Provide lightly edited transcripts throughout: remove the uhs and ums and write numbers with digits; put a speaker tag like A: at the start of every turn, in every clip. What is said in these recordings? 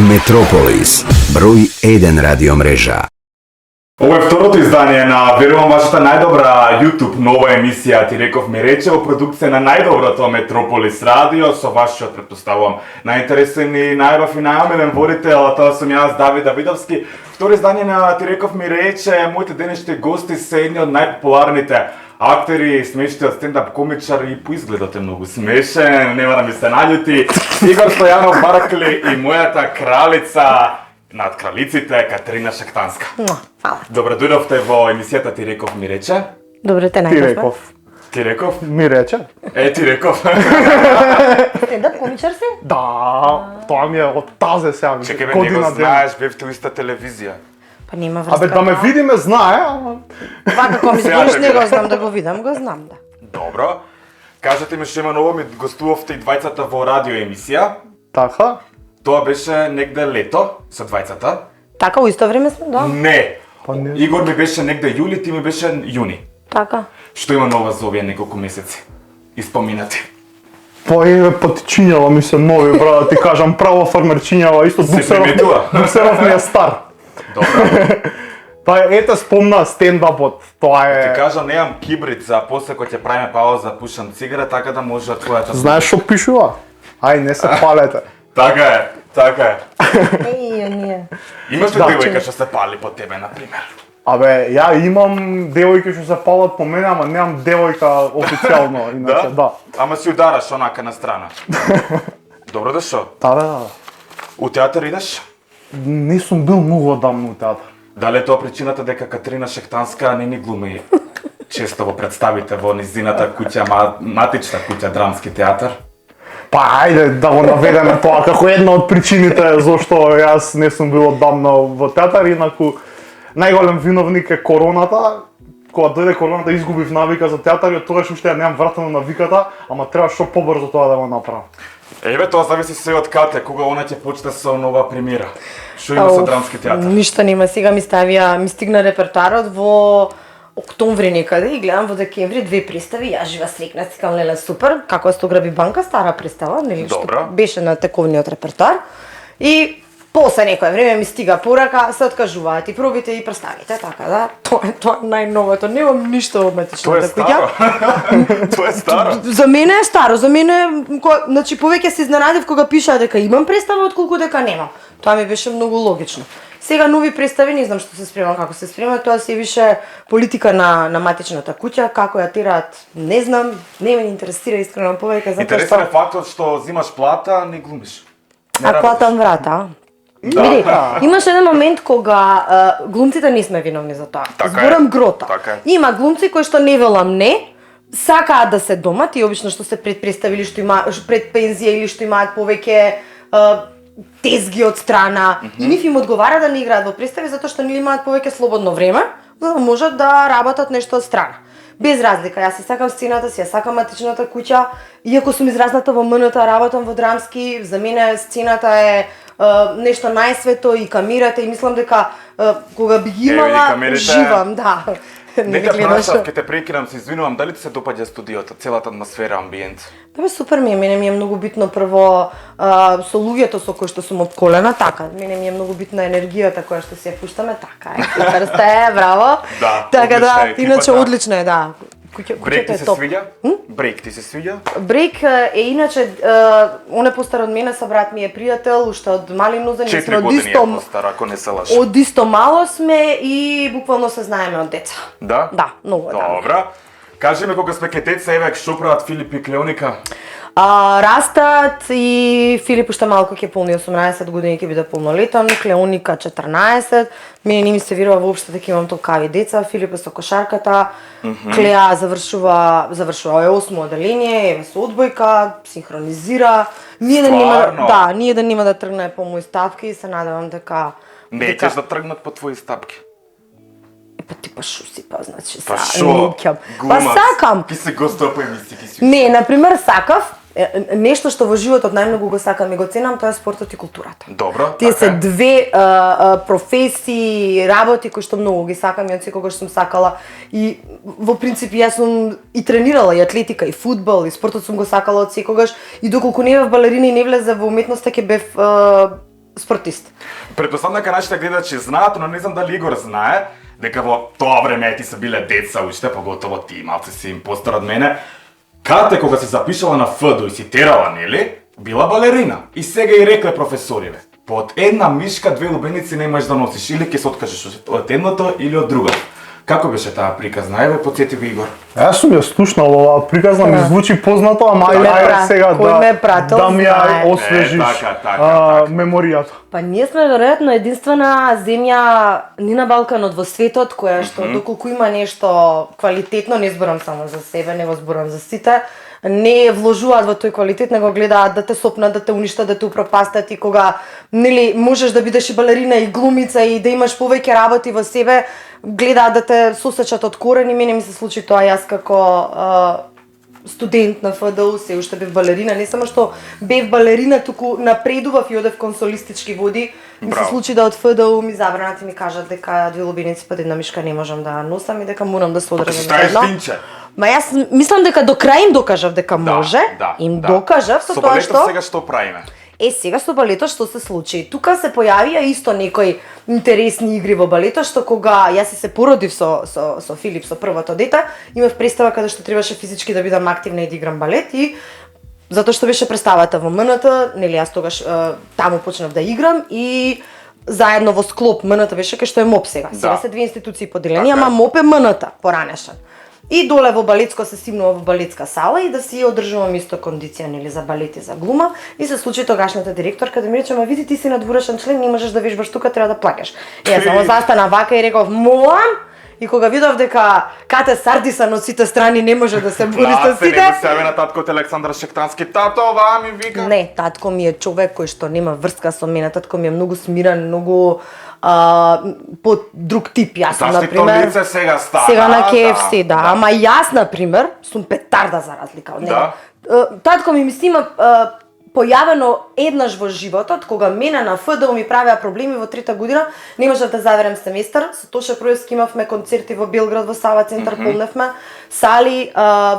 A: Метрополис, број 1 радиомрежа.
B: Ова е второто издание на, верувам, вашата најдобра YouTube нова емисија, ти реков ми рече, во продукција на најдоброто Метрополис радио, со вашиот, претпоставувам, најинтересен и најубав и најомилен водител, а тоа сум јас, Давид Давидовски. Второ издание на ти реков ми рече, моите денешни гости се едни од најпопуларните актери, смешните стендап комичар и по изгледот е многу смешен, нема да ми се наљути. Игор Стојанов Баркли и мојата кралица над кралиците, Катерина Шахтанска.
C: Фала.
B: Добре дојдовте во емисијата Ти реков ми рече.
C: Добре те
D: Ти
C: најдовме.
D: реков.
B: Ти реков?
D: Ми рече?
B: Ти реков.
C: Стендап комичар си?
D: Да, тоа ми е од тазе сега.
B: Чекай бе, не го знаеш, бевте у иста телевизија.
C: Па нема врска.
D: Абе да ме видиме знае, ама...
C: Вака како ми
B: Сега
C: збориш,
B: те
C: не го
B: гледам.
C: знам да го видам, го знам, да.
B: Добро. Кажете ми што има ново, ми гостувавте и двајцата во радио емисија.
D: Така?
B: Тоа беше негде лето со двајцата.
C: Така, у исто време сме, да.
B: Не.
D: Па не.
B: Игор ми беше негде јули, ти ми беше јуни.
C: Така.
B: Што има нова за овие неколку месеци? Испоминати.
D: Па патичињава ми се нови, брат, да ти кажам, право фармерчињава, исто
B: приметува.
D: Буксеров ми е стар.
B: Добро.
D: Па ете спомна стендапот, тоа
B: Ти
D: е...
B: кажам, немам кибрид за после кога ќе правиме пауза, пушам цигара, така да може твојата...
D: Знаеш што пишува? Ај, не се палете.
B: Така е, така е.
C: Еј, ние.
B: Имаш ли
D: Да,
B: девојка
D: че-
B: што се пали по тебе, например?
D: Абе, ја имам девојки што се палат по мене, ама немам девојка официјално, иначе, да.
B: Ама си удараш онака на страна. Добро дошо.
D: Да.
B: У театар идеш?
D: Не сум бил многу одамно у театар.
B: Дали е тоа причината дека Катерина Шахтанска не ни глуми често во представите во низината куќа, матична куќа, драмски театар?
D: Па ајде да го наведеме тоа како една од причините зошто јас не сум бил одамно во театар, инаку најголем виновник е короната. Кога дојде короната изгубив навика за театар и од тогаш уште ја немам вратено навиката, ама треба што побрзо тоа да го направам.
B: Еве тоа зависи се од Кате, кога она ќе почне со нова премиера. Што има со драмски театар?
C: Ништо нема, сега ми стигна репертуарот во октомври некаде и гледам во декември две представи, јас жива срекна, цикам леле супер, како е 100 граби банка, стара представа, нели што
B: Добро.
C: беше на тековниот репертуар. И после некое време ми стига порака, се откажуваат и пробите и представите, така да. Тоа е најновото, немам ништо во
B: Тоа е
C: матичната
B: старо.
C: куќа.
B: Тоа е старо.
C: За мене е старо, за мене, значи повеќе се изненадив кога пишаа дека имам представа отколку дека немам. Тоа ми беше многу логично. Сега нови представи, не знам што се спремам, како се спремам, тоа се више политика на матичната куќа, како ја тераат, не знам, не ме интересира искрено повеќе затоа
B: Интересен е
C: што
B: фактот што зимаш плата, не глумиш. Не
C: а
B: работиш.
C: платам врата, а?
B: Да.
C: Види, имаше еден момент кога глумците не сме виновни за тоа.
B: Така е.
C: Зборам грота.
B: Така е.
C: Има глумци кои што не велам не, сакаат да се дома, тие обично што се пред представи што има пред пензија или што имаат повеќе тезги од страна и нив им одговара да не играат во представи затоа што нив имаат повеќе слободно време за да можат да работат нешто од страна. Без разлика, јас се сакам сцената, си ја сакам матичната куќа, иако сум изразната во МНТ, работам во драмски, за мене сцената е нешто најсвето и камерата и мислам дека кога би ги имала,
B: камерите-
C: уживам, да.
B: Нека
C: гледаш.
B: прашав, ќе те прекинам, се извинувам, дали ти се допаѓа студиото, целата атмосфера, амбиент?
C: Бе, супер ми е, мене ми е многу битно прво со луѓето со кои што сум обколена, така, мене ми е многу битна енергијата која што си ја пуштаме, така е, супер сте, браво.
B: Да,
C: така
B: одлична
C: да,
B: е екипата.
C: иначе одлично е, да.
B: Брейк
C: Куќата
B: ти
C: е
B: се
C: топ.
B: свиѓа? Брейк ти се свиѓа?
C: Брейк е иначе, он е постар од мене, са брат ми е пријател, уште од мали нозе, ние сме
B: 4
C: од
B: години
C: исто,
B: е постар, ако не се лажам.
C: од исто мало сме и буквално се знаеме од деца.
B: Да?
C: Да, многу да.
B: Добра. Кажи ми кога сме ке деца, еве, што прават Филип и Клеоника?
C: Растат и Филип уште малку ќе полни 18 години, ќе биде полнолетен, Клеоника 14. Мене не ми се верува воопшто дека имам толкави деца. Филип е со кошарката, Клеа завршува е 8 оделение, еве со одбојка, синхронизира. Ние
B: Стварно?
C: да нема да тргне по мои стапки и се надевам дека
B: Не ќеш да тргнат по твои стапки.
C: па ти па шо си, па значи
B: Па
C: са,
B: шо?
C: неќам. Па
B: Глумац.
C: сакам.
B: Ки се гостува по емисии, ки си...
C: Не, например, сакав нешто што во животот најмногу го сакам и го ценам, тоа е спортот и културата.
B: Добро,
C: Тие се
B: така е.
C: две професии, работи кои што многу ги сакам и од секогаш сум сакала и во принцип јас сум и тренирала и атлетика и фудбал и спортот сум го сакала од секогаш и доколку не бев балерина и не влезе во уметноста ќе бев спортист.
B: Претпоставам дека нашите гледачи знаат, но не знам дали Игор знае, дека во тоа време ти се биле деца уште, поготово ти малце си им постар од мене. Кате кога се запишала на ФДУ и си терала, нели? Била балерина. И сега и рекле професориве. По од една мишка две лубеници не можеш да носиш, или ќе се откажеш од едното или од другото. Како беше таа приказна? Еве потсети го Игор.
D: Јас сум ја слушнал оваа приказна, ми звучи познато, ама ајде сега
C: Кој ме пратил,
D: да ми ја
C: знае.
D: освежиш
B: Така.
D: меморијата.
C: Па ние сме веројатно единствена земја ни на Балканот во светот која што доколку има нешто квалитетно, не зборам само за себе, него зборам за сите, не вложуваат во тој квалитет, него гледаат да те сопнат, да те уништат, да те упропастат и кога нели можеш да бидеш и балерина и глумица и да имаш повеќе работи во себе, гледаат да те сосечат од корени. Мене ми се случи тоа, јас како студент на ФДУ, се уште бев балерина, не само што бев балерина, туку напредував и одев кон солистички води. Ми се случи да од ФДУ ми забранат и ми кажат дека две лубеници под една мишка не можам да носам и дека морам да се одржам
B: Стаеш тинче.
C: Ма јас мислам дека до крај им докажав дека може, им докажав со тоа што...
B: сега што правиме?
C: Сега со балетот што се случи? Тука се појавија исто некои интересни игри во балетот, што кога јас се породив со Филип, со првото дете, имав представа каде што требаше физички да бидам активна и да играм балет и затоа што беше представата во МНТ, нели јас тогаш таму почнав да играм и заедно во склоп МНТ беше кај што е МОП сега. Сега се две институции поделени, ама МОП е МНТ поранешен. И доле во балетско се стигнува во балетска сала и да си одржувам исто кондиција нели за балет и за глума и се случи тогашната директорка да ми рече: "Ма види ти си надворешен член, не можеш да вежбаш тука, треба да плаќаш." Јас само застана вака и реков: "Молам." И кога видов дека Кате Сардисан од сите страни не може да се бори со
B: Се не
C: сите,
B: се на таткот Александар Шектански, тато, оваа ми вика.
C: не, татко ми е човек кој што нема врска со мене, татко ми е многу смирен, многу по друг тип. Јас сум, например,
B: лице сега стана.
C: сега на KFC, да. Ама јас, например, сум петарда за разлика од него. Татко ми има појавено еднаш во животот, кога мене на ФДУ ми правеа проблеми во трета година, не можев да заверам семестар. Со Тоше Проевски имавме концерти во Белград, во Сава центар, полневме сали,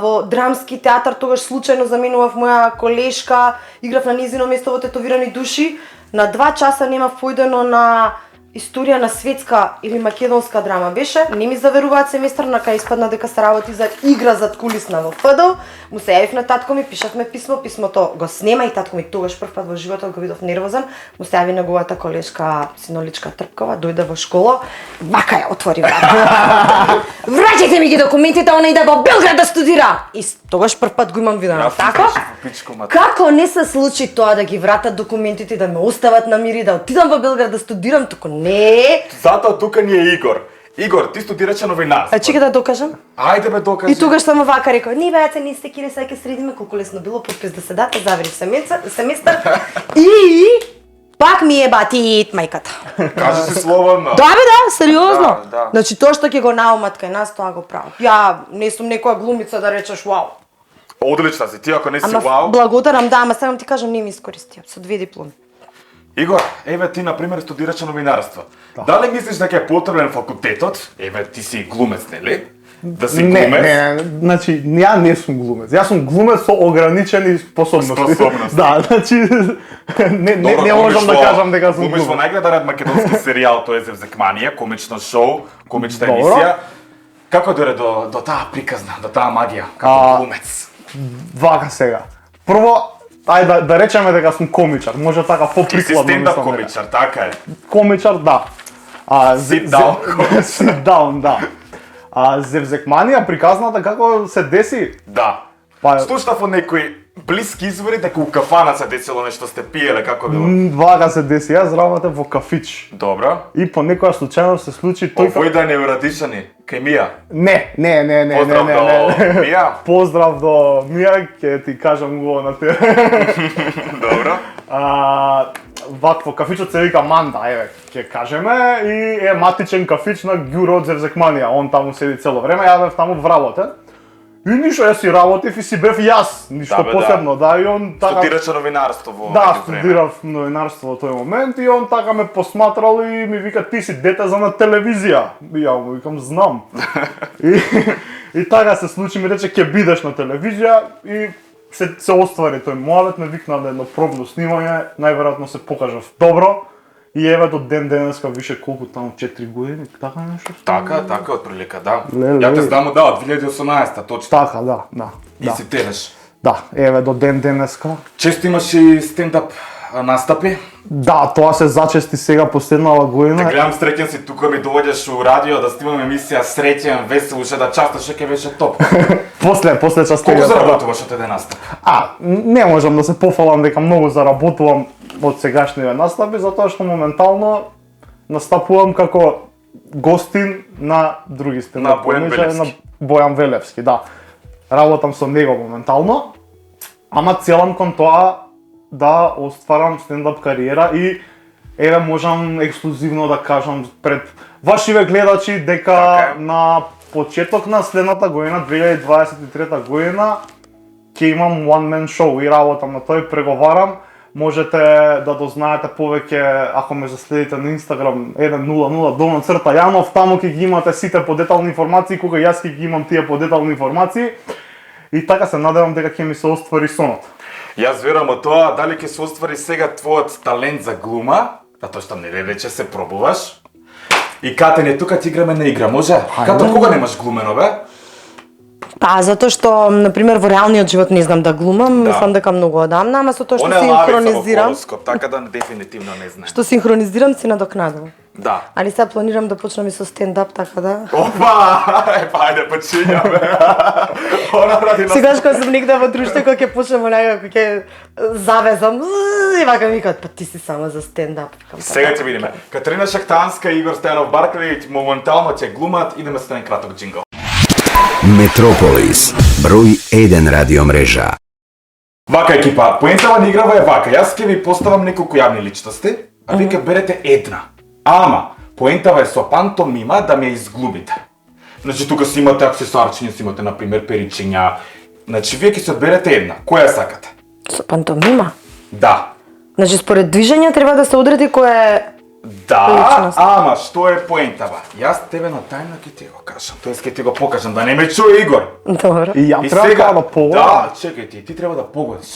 C: во драмски театар, тогаш случајно заменував моја колешка, играв на низино место во Тетовирани души. На 2 часа немав појдено на историја на светска или македонска драма беше, не ми заверуваат семестар, на кај испадна дека се работи за игра зад кулисна во ФДУ. Му се јавив на татко ми, пишавме писмо, писмото го снема и татко ми тогаш прв пат во животот го видов нервозен, му се јави неговата колешка Синоличка Трпкова, дојде во школа, вака ја отвори врата. Враќајте ми ги документите, она иде во Белград да студира. И тогаш прв пат го имам видено така. Како не се случи тоа да ги вратат документите, да ме остават на мир и да отидам во Белград да студирам, туку не.
B: Затоа тука ни е Игор. Игор, ти студираше новинарство.
C: Чекај да докажам.
B: Ајде бе, докажи.
C: И тогаш само вака рекол: "Не беаце, не сте кире, сега ќе средиме, колку лесно било, подпис да се дате, заверив семестар." И пак ми е батит мајката.
B: Кажи си слободно.
C: Да бе, да, сериозно.
B: Да.
C: Значи тоа што ќе го наумат кај нас, тоа го прават. Ја не сум некоја глумица да речеш вау.
B: Одлична си, ти ако не си
C: Ама
B: вау.
C: благодарам, да, ама сега ти кажам, не ми искористија со 2 дипломи.
B: Игор, еве ти на пример студираше новинарство. Дали мислиш дека е потребен факултетот? Еве ти си глумец, нели? Да си глумец?
D: Не, значи, ја не сум глумец. Јас сум глумец со ограничени способности. Да, значи, не можам да кажам дека сум
B: глумец. Глумиш во
D: глумец.
B: најгледанет македонски серијал, тоа е Зевзекманија, комично шоу, комична емисија. Како дојде до таа приказна, до таа магија, како глумец?
D: Вака сега. Прво, ајде да речеме дека сум комичар, може така
B: Ти си
D: поприкладно
B: стендап
D: мислам дека.
B: комичар, така е.
D: Комичар, да.
B: Sit down.
D: Sit down, да. Зевзекманија приказната како се деси?
B: Да.
D: Па-
B: Слушнав од некои блиски извори дека у кафана се десило нешто, сте пиеле, како било?
D: Вака се деси, јас работев во кафич.
B: Добро.
D: И по некоја случајно се случи тој...
B: Овој да не урадишани, кај Мија.
D: Не.
B: Поздрав до Мија.
D: Поздрав до Мија, ќе ти кажам го на те.
B: Добро.
D: Вакво кафичот се вика Манда, еве, ќе кажеме, и е матичен кафич на Ѓуро од Зевзекманија. Он таму седи цело време, ја бев таму вработен. И ништо, јас си работев и си бев јас, ништо
B: Да, бе,
D: посебно, да, и он така...
B: Студираше новинарство во
D: Да,
B: меѓувреме.
D: студирав новинарство во тој момент и он така ме посматрал и ми вика: "Ти си дете за на телевизија." И ја му викам: "Знам." И така се случи, ми рече: "Ќе бидеш на телевизија." И се оствари тој муавет, ме викна да едно пробно снимање, најверојатно се покажав добро. И еве до ден денеска више колку таму 4 години, така нешто.
B: Така, отприлика, да.
D: Леле.
B: Ја те знам од 2018-та, точно.
D: Така, да.
B: И си тереш.
D: Да, еве до ден денеска.
B: Често имаш и стендап настапи.
D: Да, тоа се зачести сега последнава
B: Те
D: година.
B: гледам среќен си тука ми доаѓаш у радио да снимам емисија среќен, весел, уште да часташ ќе беше топ.
D: После
B: Колку
D: частега.
B: заработуваш од еден настап?
D: Не можам да се пофалам дека многу заработувам од сегашниве настапи, затоа што моментално настапувам како гостин на други стендап
B: На Бојан
D: комичари,
B: Велевски.
D: на Бојан Велевски, да. Работам со него моментално, ама целам кон тоа да остварам стендап кариера и еве можам ексклузивно да кажам пред вашиве гледачи дека
B: Така е.
D: на почеток на следната година, 2023 година, ќе имам one man show и работам на тој, преговарам. Можете да дознаете повеќе ако ме заследите на Instagram 100 Јанов, таму ќе ги имате сите подетални информации, кога јас ќе ги имам тие подетални информации. И така се надевам дека ќе ми се оствари сонот.
B: Јас верувам од тоа, дали ќе се оствари сега твојот талент за глума, затоа што не рече се пробуваш. И кате не тука ти играме на игра, може? Като кога немаш глумено, бе?
C: Па, затоа што, например, во реалниот живот не знам да глумам, мислам дека многу одамна, ама со тоа што
B: Оне лавица во
C: синхронизирам,
B: колоскоп, така да дефинитивно не знае.
C: што синхронизирам си надокнадувам.
B: Да.
C: Али сега планирам да почнам и со стендап, така да.
B: Опа! Па, ајде, почињаме. Она ради нас.
C: Сегаш кога сум негде во друштво, кога ќе почнем некако ќе завезам, и вака ми кажат, па ти си само за стендап. Викам, па,
B: Сега ќе видиме. Катерина Шахтанска и Игор Стојанов Барклевиќ моментално ќе глумат, идеме со еден краток џингл.
A: Метрополис, број 1 радиомрежа.
B: Вака екипа, поентава на играва е вака. Јас ќе ви поставам неколку јавни личности, а вие ќе берете една. Ама, поентава е со пантомима да ме изглубите. Значи тука си имате аксесуарчиња, си имате на пример перичиња. Значи вие ќе се одберете една. Која сакате?
C: Со пантомима?
B: Да.
C: Значи според движење треба да се одреди кој е.
B: Да,
C: Личност.
B: ама што е поентава? Јас тебе на тајна ќе ти го кажам, тоест ќе ти го покажам да не ме чуе Игор.
C: Добро.
D: И ја
B: И
D: треба
B: сега,
D: да погодам.
B: да, чекај ти треба да погодиш.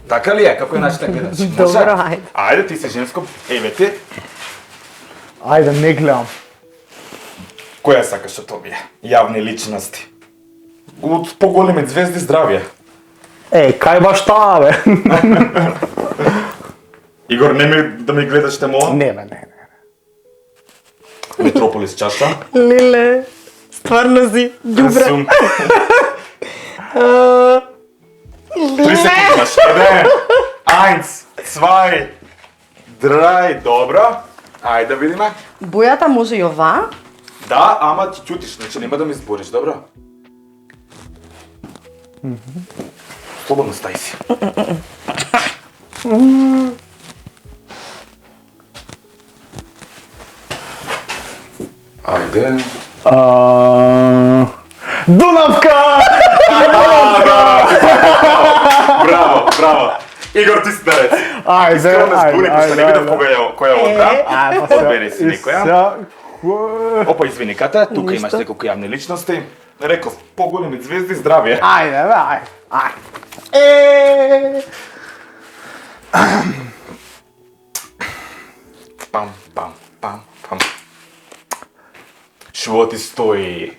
B: Така ли е? Како е нашата гледач?
C: Добро, ајде.
B: Ајде, ти си женско, еве ти.
D: Ајде, не гледам.
B: Која сакаш од овие јавни личности? Од поголеми звезди здравје.
D: Кај баш таа, бе?
B: Игор, не ми да ми гледаш те молам?
D: Не.
B: Метрополис чаша.
C: Леле, стварно си, ѓубре.
B: Сум. 3 секунди имаш. 1, 2, 3, добро. Ајде да видиме.
C: Бојата може и ова.
B: Да, ама ти ќутиш, значи нема да ми збориш, добро? Слободно стај си. Ајде.
D: Дунавка!
B: Браво. Игор, ти си дарец.
D: Ајде,
B: Искрено ме збуни, пошто не видов која е одбра.
D: па
B: Одбери си некоја.
D: Кој?
B: Опа, извини, Ката, тука имаш
C: Ништо.
B: неколку јавни личности. Реков, поголеми звезди, здравје.
D: Ајде, бе, ајде.
B: Пам. Шо ти стои?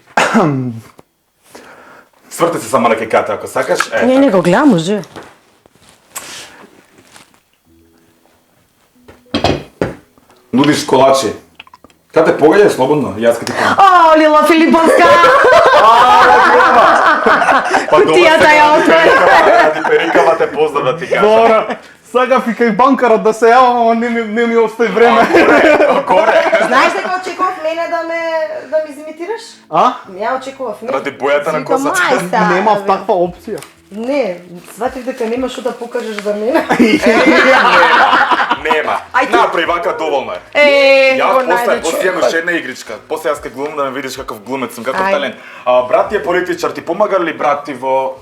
B: Сврте се само на кеката ако сакаш.
C: Не го гледам, може.
B: Нудиш колачи. Кате погаѓај слободно, јас ке ти помогам.
C: О, Лила Филиповска! Кутијата ја отвори.
B: Перикава те поздрав да ти кажам.
D: Добро. Сакав и кај банкарот да се јавам, ама не ми остави време.
B: Горе.
C: Знаеш дека очекував мене да ми изимитираш?
D: А?
C: Ја очекував, не?
B: Ради бојата на
C: Викам,
B: косата.
C: ај сега,
D: Нема
C: бе.
D: таква опција.
C: Не, сватив дека нема што да покажеш за мене.
B: Нема.
C: Ај, ти-
B: Направи вака доволно е.
C: Го
B: Јас
C: најде
B: после
C: човек.
B: имаш една игричка. После јас ке глумам да ме видиш каков глумец сум, каков
C: Ајде.
B: талент. Брат ти е политичар, ти помага ли брат ти во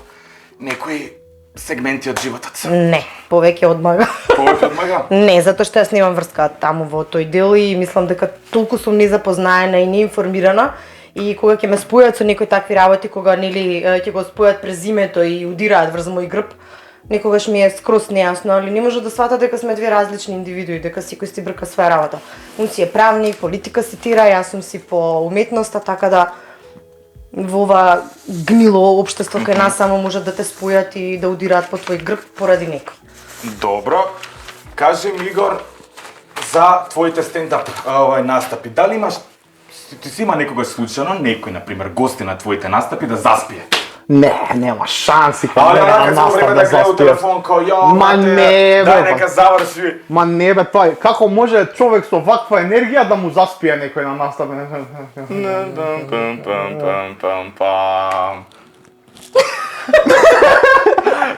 B: некои сегменти од животот?
C: Не, повеќе одмага.
B: Повеќе одмага?
C: Не, затоа што јас немам врска таму во тој дел и мислам дека толку сум незапознаена и неинформирана И кога ќе ме спојат со некои такви работи, кога нели ќе го спојат през името и удираат врз мој грб, некогаш ми е скроз нејасно, али не може да свата дека сме две различни индивидуи, дека секој си брка своја работа. Он си е правник, политика цитира, јас сум си по уметноста, така да во ова гнило општество кај нас само можат да те спојат и да удираат по твој грб поради некој.
B: Добро. Кажи ми, Игор, за твоите стендап настапи. Дали имаш, ти си има некогаш случајно некој, например, гости на твоите настапи да заспие?
D: Не, нема шанси
B: Але
D: кога
B: онака
D: на
B: се време
D: настап
B: да
D: да
B: гледа у
D: заспиеш.
B: телефон као ја,
D: Ма не,
B: дај
D: бе,
B: нека заврши.
D: Ма не бе, тој, како може човек со ваква енергија да му заспие некој на настап?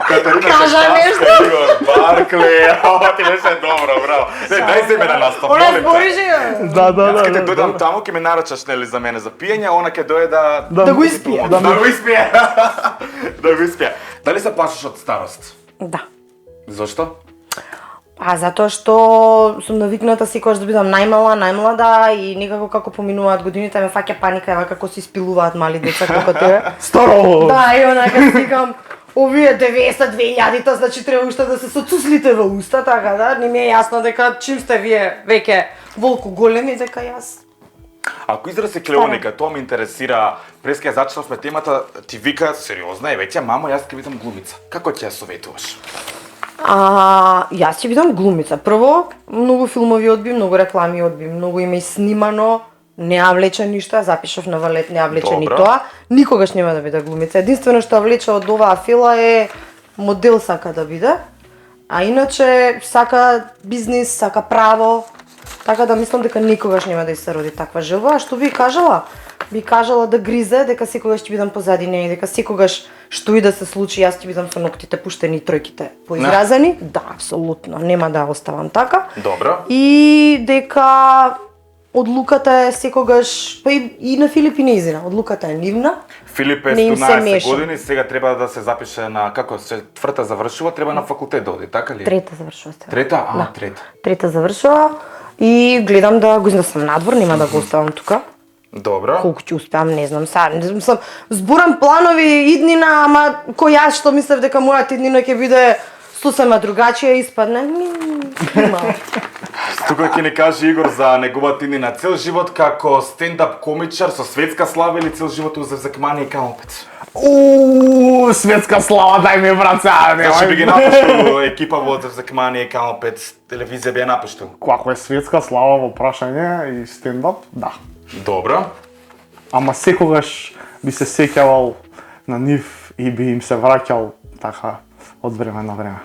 B: Катерина
C: Кажа
B: Шештанска, Игор Баркле, ова ти беше добро, браво. Не, дај се ме на настап,
C: Она
B: молим те.
C: збориш
D: Да, да,
B: Јас
D: да.
B: ќе те
D: да,
B: дојдам
D: да.
B: таму, ќе ме нарачаш нели за мене за пиење, она ќе дојде да
C: Да го испие.
B: Да го испие. Да го испие. Дали се плашиш од старост?
C: Да.
B: Зошто?
C: Затоа што сум навикната секогаш да бидам најмлада и некако како поминуваат годините ме фаќа паника, ева како се испилуваат мали деца како тебе.
D: Старо!
C: Да, и онака си викам, овие 90 2000-та, значи треба уште да се соцуслите во уста, така да, не ми е јасно дека чим сте вие веќе волку големи, дека јас.
B: Ако изрази клеоника, тоа ме интересира. Прес ќе зачнавме темата, ти вика сериозна е веќе мамо, јас ќе бидам глумица. Како ќе ја советуваш?
C: Јас ќе бидам глумица. Прво, многу филмови одби, многу реклами одби, многу има и снимано, не ја влече ништо, ја запишав на валет, не ја влече ни
B: Добро.
C: тоа. Никогаш нема да биде глумица. Единствено што ја влече од оваа фила е модел сака да биде, а иначе сака бизнис, сака право, така да мислам дека никогаш нема да ѝ се роди таква желба. А што би кажала? Би кажала да гризе, дека секогаш ќе бидам позади неја, дека секогаш што и да се случи, јас ќе бидам со ноктите пуштени и тројките поизразени. Да, апсолутно, нема да оставам така.
B: Добро.
C: И дека одлуката е секогаш, па и на Филип и нејзина, одлуката е нивна.
B: Филип е
C: Не им се
B: 17
C: меша.
B: години, сега треба да се запише на како се четврта завршува, треба на факултет да оди, така ли?
C: Трета завршува сте.
B: Трета?
C: Да.
B: Трета.
C: Трета завршува и гледам да го изнесам надвор, нема да го оставам тука.
B: Добро.
C: Колку ќе успеам, не знам, сега не знам, сам зборам планови иднина, ама кој јас што мислев дека мојата иднина ќе биде сосема другачија испадне. Мало.
B: Тука ќе ни каже Игор за неговата иднина цел живот како стендап комичар со светска слава или цел живот у Зевзекмани и Камопец.
D: Светска слава, дај ми брат сега.
B: Значи би ги напуштил екипа во Зевзекмани и Камопец, телевизија би ја напуштил.
D: Како е светска слава во прашање и стендап? Да.
B: Добро.
D: Ама секогаш би се сеќавал на нив и би им се враќал така од време на време.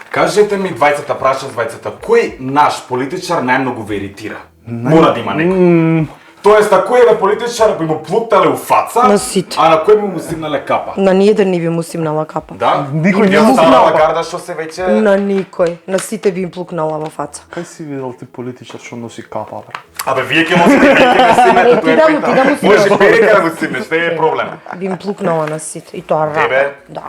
B: Кажете ми двајцата, прашам двајцата, кој наш политичар најмногу ве иритира? Мора да има некој. Тоест, на кој е политичар би му плуктале у фаца,
C: На сите.
B: а на кој би му симнале капа?
C: На ниеден не би му симнала капа.
B: Да?
D: Никој
B: Ја
D: не му
B: останала
D: капа.
B: гарда што се веќе...
C: На никој, на сите би им плукнала во фаца.
D: Кај си видел ти политичар што носи капа, бре?
B: Абе, вие ќе му симнете, вие ќе му симнете,
C: Ти
B: тоа е
C: да му
B: пита.
C: симнеш.
B: Може перека да му симнеш, не е проблем.
C: Би им плукнала на сите. И тоа рака.
B: Тебе?
C: Да,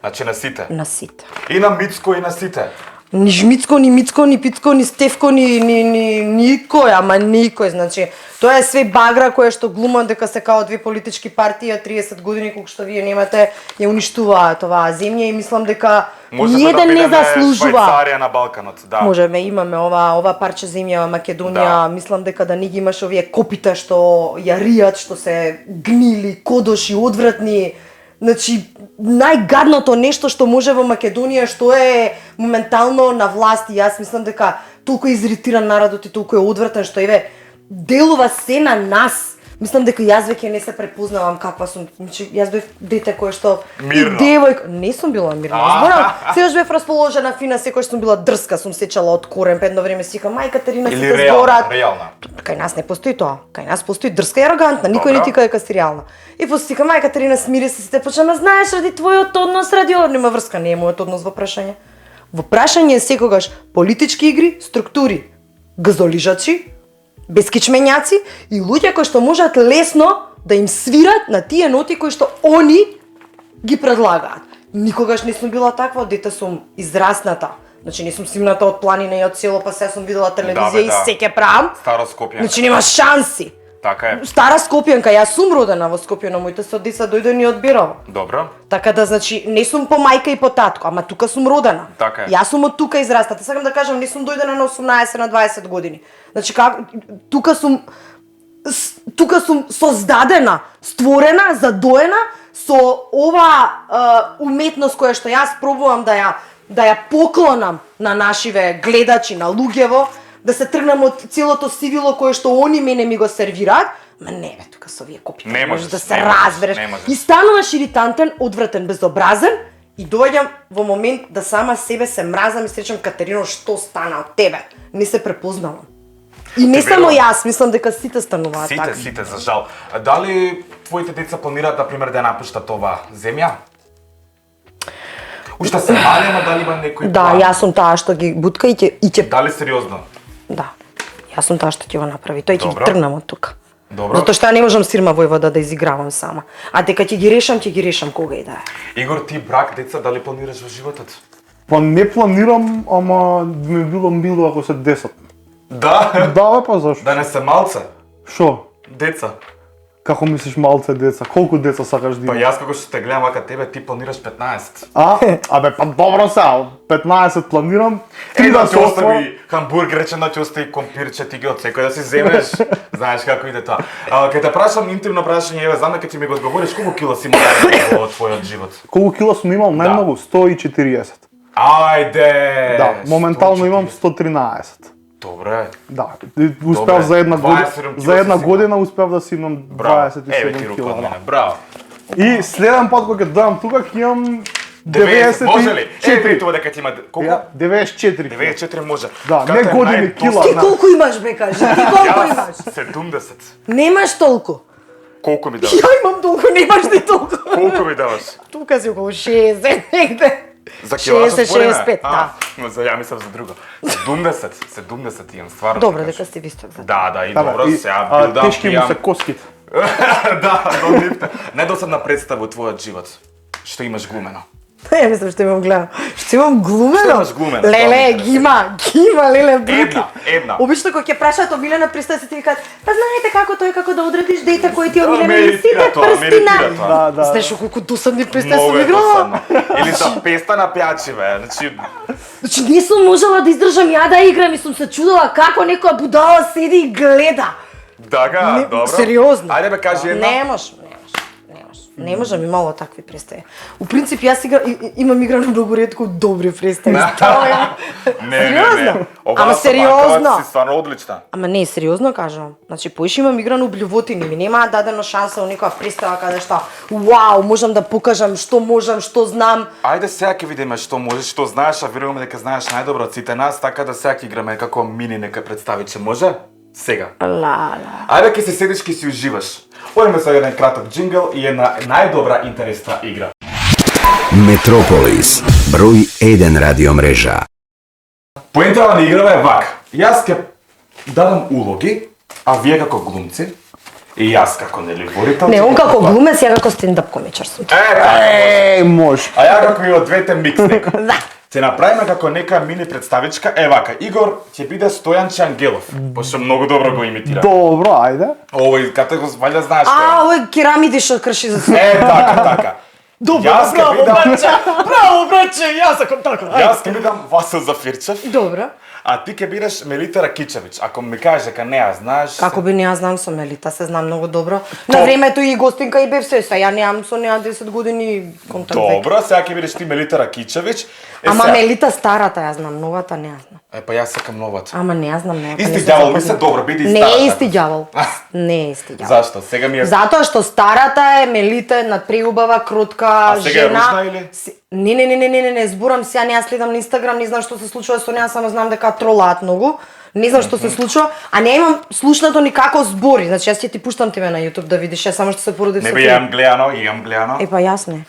B: Значи на сите.
C: на сите.
B: И на Мицко и на сите.
C: Ни Жмицко, ни Мицко, ни Пицко, ни Стевко, ни никој, ама никој, значи, тоа е све багра кое што глумат дека се као две политички партии, а 30 години колку што вие немате, ја уништуваат оваа земја и мислам дека
B: Можеме
C: ниеден
B: да
C: не
B: бидеме
C: заслужува.
B: Швајцарија на Балканот, да.
C: Можеме, имаме ова парче земја Македонија,
B: Да.
C: мислам дека да не ги имаш овие копита што ја ријат, што се гнили, кодоши, одвратни. Значи, најгадното нешто што може во Македонија, што е моментално на власт, и јас мислам дека толку е изиритиран народот и толку е одвратен, што еве, делува се на нас. Мислам дека јас веќе не се препознавам каква сум. Значи, јас бев дете кое што
B: Мирно.
C: и девојка, не сум била мирна. Зборам, секогаш бев расположена, фина, секогаш сум била дрска, сум сечала од корен, па едно време си викам, мај Катерина,
B: Или
C: сите
B: реална,
C: зборат.
B: реална.
C: Кај нас не постои тоа. Кај нас постои дрска и арогантна. Никој
B: Добро.
C: не ти каже дека си реална. И после си мај Катерина, смири се, сите почнеме, знаеш, ради твојот однос, ради ова, нема врска, не е мојот однос во прашање. Во прашање е секогаш политички игри, структури, газолижачи, бескичмењаци и луѓе кои што можат лесно да им свират на тие ноти кои што они ги предлагаат. Никогаш не сум била таква, од дете сум израсната. Значи не сум симната од планина и од село, па се сум видела телевизија
B: Да, бе,
C: и
B: да.
C: се ќе правам.
B: Старо Скопје.
C: Значи нема шанси.
B: Така е.
C: Стара Скопјанка, јас сум родена во Скопје, но моите со деца дојдени од Бирово.
B: Добро.
C: Така да, значи, не сум по мајка и по татко, ама тука сум родена.
B: Така е.
C: Јас сум од тука израстата. Сакам да кажам, не сум дојдена на 18 на 20 години. Значи, тука сум создадена, створена, задоена со ова уметност која што јас пробувам да ја поклонам на нашиве гледачи, на луѓево, да се тргнам од целото сивило кое што они мене ми го сервираат. Ма не бе, тука со овие копи.
B: Не можеш
C: да се
B: не можеш,
C: разбереш.
B: не можеш.
C: И стануваш иритантен, одвратен, безобразен и доаѓам во момент да сама себе се мразам и се речам Катерино, што стана од тебе? Не се препознавам. И не
B: Те
C: само
B: верувам.
C: јас, мислам дека сите стануваат така.
B: Сите, за жал. А дали твоите деца планираат, например, да ја напуштат ова земја? Уште се мали, ама дали има некој
C: Да,
B: план?
C: јас сум таа што ги бутка и ќе
B: Дали сериозно?
C: да. Јас сум таа што ќе го направи. Тој ќе ги
B: Добро.
C: тргнам од тука.
B: Добро.
C: Затоа што ја не можам Сирма Војвода да изигравам сама. А дека ќе ги решам кога и да е.
B: Игор, ти брак, деца, дали планираш во животот?
D: Па не планирам, ама ми било мило ако се 10.
B: Да?
D: Да, бе, па зашто?
B: Да не се малце?
D: Шо?
B: Деца.
D: Како мислиш малце деца? Колку деца сакаш да
B: Па
D: имаш?
B: јас како што те гледам вака тебе, ти планираш 15.
D: Абе, па добро се, 15 планирам, 3
B: Едно
D: да
B: ќе
D: се остави.
B: остави хамбургер, речено ќе остави компирче, ти ги од секој да си земеш. Знаеш како иде тоа. Ке те прашам интимно прашање, еве, знам дека ти ми го одговориш, колку кила си имал во твојот живот?
D: Колку кила сум имал? Најмногу 140.
B: Ајде!
D: Да, моментално имам 113.
B: Добре.
D: Да, успев
B: Добре,
D: за една
B: 27
D: година, за една
B: кила си
D: година успев да си имам
B: Браво. Еве ти
D: 27
B: рука од
D: кила.
B: мене. Браво.
D: И следен пат кога ќе дојдам тука ќе имам
B: 90, може ли? Еве
D: 94.
B: тоа дека ти има колку?
D: Ја, 94 кила.
B: 94 може.
D: Да,
B: Каква
D: не
B: е
D: години,
B: најдоста-
D: кила.
C: Ти колку имаш, бе, кажи? Ти колку
B: Јас
C: имаш?
B: 70.
C: Немаш толку.
B: Колку ми даваш?
C: Ја имам толку, немаш ни толку.
B: Колку ми даваш?
C: Тука си околу 60 негде.
B: За кила
C: 60-65, да.
B: За ја мислам за друго. 70 имам, стварно.
C: Добро,
B: ти
C: дека
B: кажам.
C: сте висток за
B: Да, и
D: Да, бе,
B: добро,
D: и,
B: сега бил да
D: тешки му се
B: пијам.
D: коските.
B: Да, до нивте. Недосадна представа во твојот живот. Што имаш глумено?
C: Ја мислам што имам гледано. Што имам глумено?
B: Што имаш глумено? Тоа ме
C: Леле,
B: интересира.
C: ги има, леле, бруки.
B: Една.
C: Обично кога ќе прашаат омилена представа се ти викаат, па знаете како тој како да одредиш дете кој ти е омилено
B: Ме
C: и
B: иритира
C: сите
B: тоа, ме
C: прстина.
B: иритира тоа.
D: Да, да.
C: Знаеш колку досадни представи
B: Многу
C: сум
B: е
C: играла?
B: досадно. Или за песта на пјачи, бе. Значи,
C: Значи не сум можела да издржам ја да играм и сум се чудела како некоја будала седи и гледа.
B: дага,
C: Не,
B: добро.
C: сериозно.
B: Ајде бе, кажи една.
C: Не можам. Не можам, имало такви представи. У принцип јас имам играно многу ретко добри представи. Тоа е.
B: Не.
C: Сериозно?
B: Оваа
C: Ама
B: со
C: сериозно?
B: Банковаc си стварно одлична.
C: Ама не, сериозно кажам. Значи, поиш имам играно блювотини, ми немаат дадено шанса во некоја представа каде што вау, можам да покажам што можам, што знам.
B: Ајде сега ќе видиме што можеш, што знаеш, а веруваме дека знаеш најдобро од сите нас, така да сега ќе играме како мини нека представиче, може? Сега.
C: Ла.
B: Ајде ќе се седиш, ќе си уживаш. Одеме со еден краток джингл и една најдобра интересна игра.
A: Метрополис, број 1 радиомрежа.
B: Поентава на играва е вака. Јас ќе дадам улоги, а вие како глумци и јас како нели водител.
C: Не,
B: ќе
C: он
B: го
C: како
B: попадам.
C: глумец, ја како стендап комичар сум.
B: Така може.
D: Може.
B: А ја како и од двете микс некој.
C: Да.
B: Ќе направиме како нека мини представичка. Вака, Игор ќе биде Стојанче Ангелов, пошто многу добро го имитира.
D: Добро, ајде.
B: Овој кате го валја знаеш
C: А,
B: кој
C: овој керамиди што крши за се.
B: е. Така.
C: Добро,
B: Јас ќе
C: браво,
B: бидам
C: браќа. Браво, браќа, јас сакам така.
B: Јас ќе бидам Васил Зафирчев,
C: Добро.
B: а ти ќе бидеш Мелита Ракичевиќ. Ако ми кажеш дека не ја знаеш,
C: Како би не ја знам со Мелита, се знам многу добро. На времето и гостинка и бев се, ја немам со неа 10 години контакт веќе.
B: добро, сега ќе бидеш ти Мелита Ракичевиќ.
C: Ама
B: сега-
C: Мелита старата ја знам, новата не ја знам.
B: Па јас сакам новата.
C: Ама не ја знам новата.
B: Исти
C: не сум
B: ѓавол ми
C: запозната.
B: се, добро, биди и
C: Не
B: старата.
C: е исти ѓавол. Не е исти ѓавол.
B: Зашто? Сега ми е
C: Затоа што старата е Мелита, една преубава, кротка
B: А сега е
C: жена.
B: ружна или?
C: Не, зборам сега, не ја следам на Инстаграм, не знам што се случува со неа, само знам дека тролаат многу. Не знам што се случува, а не имам слушнато никако збори. Значи јас ќе ти пуштам тебе на YouTube да видиш, јас само што се породив
B: Не
C: со
B: би
C: филм.
B: имам гледано.
C: Е па јас не.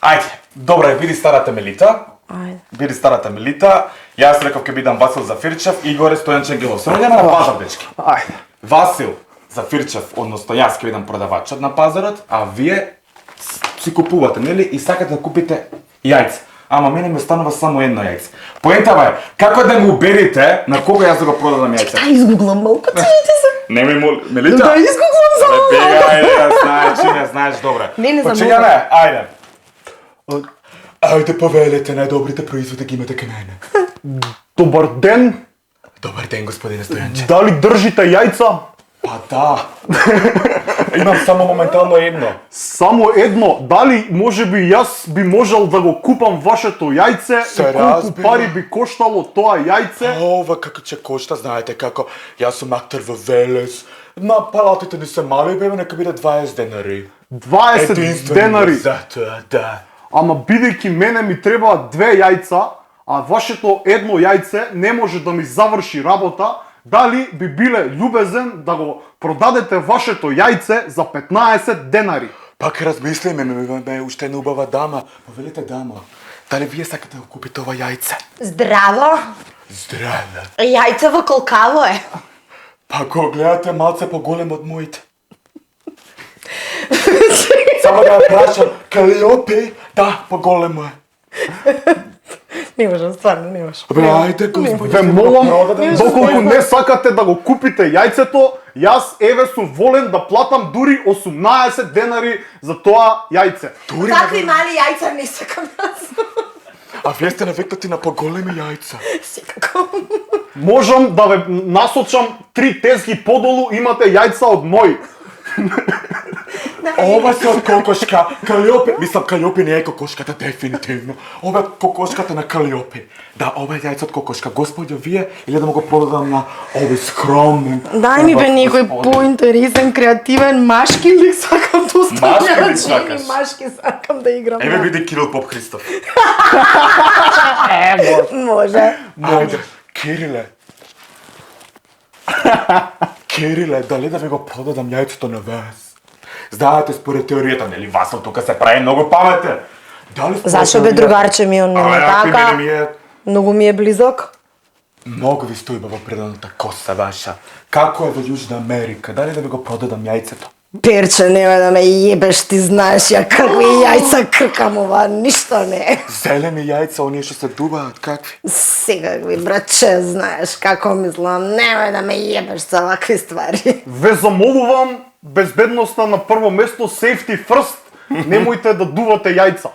B: Ајде, добро е, биди старата Мелита.
C: Ајде.
B: Биди старата Мелита. Јас реков ќе бидам Васил Зафирчев и горе Стојанче Ангелов. Се одиме на пазар, дечки.
D: Ајде.
B: Васил Зафирчев, односно јас ќе бидам продавачот на пазарот, а вие си купувате, нели, и сакате да купите јајца. Ама мене ми останува само едно јајце. Поентава е, како да му убедите на кого јас да го продадам јајце?
C: Да изгуглам малку, чујте се.
B: Немој мол, Мелита.
C: Да изгуглам само малку.
B: Бегај, знаеш добре.
C: Не
B: Почињаме, ајде. Ајде повелете, најдобрите производи ги имате кај мене.
D: Добар ден,
B: Добар ден, господине Стојанче.
D: дали држите јајца?
B: Па да. Имам само моментално едно.
D: Само едно, дали може би јас би можел да го купам вашето јајце
B: Се
D: и колку
B: разбира.
D: пари би коштало тоа јајце?
B: Ова како ќе кошта, знаете како, јас сум актер во Велес. На палатите не се мали, бебе, нека биде 20 денари.
D: 20 денари.
B: За тоа, да.
D: Ама бидејќи мене ми требаат 2 јајца, а вашето едно јајце не може да ми заврши работа, дали би биле љубезен да го продадете вашето јајце за 15 денари?
B: Пак размислиме, ме уште една убава дама. Повелете дама, дали вие сакате да купите ова јајце?
C: Здраво.
B: Здраве.
C: Јајцево колкаво е?
B: Па го гледате малце поголем од моите. Само да ја прашам, Калиопи? Да, поголемо е.
C: Не можам, стварно не можам.
B: Бе, ајде, господи.
D: Ве молам,
C: Не
D: доколку
C: знам.
D: не сакате да го купите јајцето, јас еве сум волен да платам дури 18 денари за тоа јајце.
C: Такви мали јајца не сакам јас.
B: А вие сте навикнати на поголеми јајца.
C: Секако.
D: Можам да ве насочам 3 тезги подолу, имате јајца од мој.
B: Ова се од кокошка. Калиопи. Мислам, Калиопи не е кокошката, дефинитивно. Ова е кокошката на Калиопи. Да, ова е јајце од кокошка. Господјо, вие или да му го продадам на овој скромен.
C: Дај ми бе некој поинтересен, креативен машки лик, сакам да
B: Машки
C: оставам
B: лик сакаш?
C: машки сакам да играм.
B: Еве биде Кирил Поп Христов.
C: Може.
B: Ајде, Кириле. Кириле, дали да ви го продадам јајцето на вас? Знаете, според теоријата, нели Васил тука се прави многу паметен. Дали според
C: Зашо бе
B: теоријата-
C: другарче ми он не е
B: Ама,
C: така?
B: мене ми е
C: Многу ми е близок.
B: Многу ви стои во преданата коса ваша. Како е во Јужна Америка? Дали да ви го продадам јајцето?
C: Перче, нема да ме јебеш, ти знаеш ја какви јајца кркам ова, ништо не.
B: Зелени јајца, оние што се дуваат, какви?
C: Секакви, братче, знаеш како мислам, немај да ме јебеш за вакви ствари.
D: Ве замолувам, безбедноста на прво место, safety first, немојте да дувате јајца.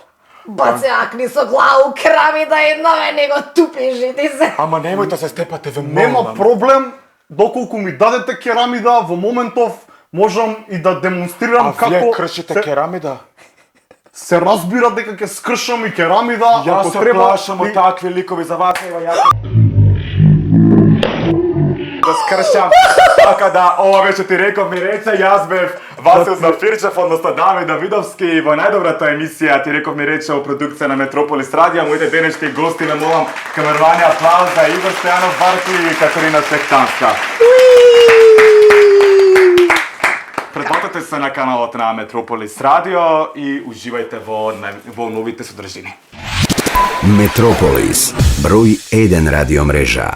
C: Бацеакни со главу крави да еднове не го тупиш и ти се.
B: Ама немој да се степате, ве
D: Нема
B: молам.
D: проблем, доколку ми дадете керамида, во моментов можам и да демонстрирам
B: А
D: како
B: вие кршите
D: се,
B: керамида?
D: се разбира дека ќе скршам и керамида,
B: Јас
D: ако
B: се
D: треба.
B: плашам од такви ликови за вас, ева ја. Да скршам. Така да, ова беше ти реков ми рече, јас бев Васил Зафирчев, односно Давид Давидовски во најдобрата емисија Ти реков ми рече о продукција на Метрополис Радио. Моите денешки гости ме молам камермани аплауз за Игор Стојанов Баркли и Катерина Сектанска. Претплатете се на каналот на Метрополис Радио и уживајте во новите содржини.
A: Метрополис, број 1 радиомрежа.